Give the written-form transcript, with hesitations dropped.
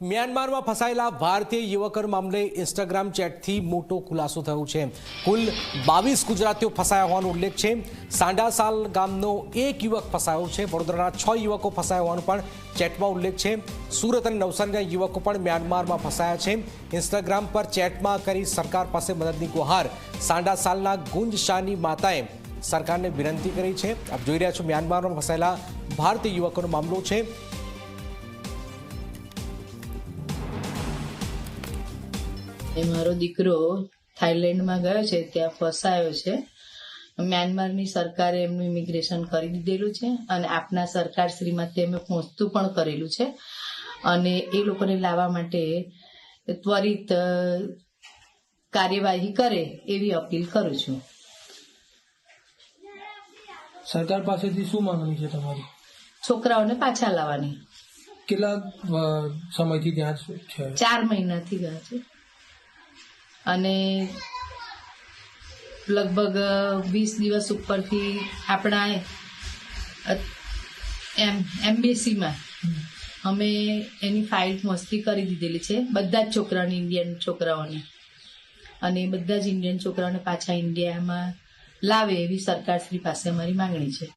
મ્યાનમારમાં ફસાયેલા ભારતીય યુવકો મામલે ઇન્સ્ટાગ્રામ ચેટથી મોટો ખુલાસો થયો છે। કુલ 22 ગુજરાતીઓ ફસાયા હોવાનો ઉલ્લેખ છે। સાંડાસાલ ગામનો એક યુવક ફસાયો છે। વડોદરાના 6 યુવકો ફસાયા હોવાનો પણ ચેટમાં ઉલ્લેખ છે। સુરત અને નવસારીના યુવકો પણ મ્યાનમારમાં ફસાયા છે। ઇન્સ્ટાગ્રામ પર ચેટમાં કરી સરકાર પાસે મદદની ગુહાર સાંડાસાલના ગુંજ શાહની માતાએ સરકારને વિનંતી કરી છે। આપ જોઈ રહ્યા છો મ્યાનમારમાં ફસાયેલા ભારતીય યુવકોનો મામલો છે। મારો દીકરો થાઈલેન્ડમાં ગયો છે, ત્યાં ફસાયો છે। મ્યાનમારની સરકારે એમનું ઇમિગ્રેશન કરી દીધેલું છે અને આપના સરકાર શ્રીમાં તેમને પહોંચતું પણ કરેલું છે અને એ લોકોને લાવવા માટે ત્વરિત કાર્યવાહી કરે એવી અપીલ કરું છું। સરકાર પાસેથી શું માંગણી છે તમારી? છોકરાઓને પાછા લાવવાની। કેટલા સમયથી ત્યાં છે? 4 મહિનાથી ગયા છે અને લગભગ 20 દિવસ ઉપરથી આપણા એમ્બેસીમાં અમે એની ફાઇલ પહોંચતી કરી દીધેલી છે, બધા જ છોકરાઓને, ઇન્ડિયન છોકરાઓને, અને બધા જ ઇન્ડિયન છોકરાઓને પાછા ઇન્ડિયામાં લાવે એવી સરકારશ્રી પાસે અમારી માંગણી છે।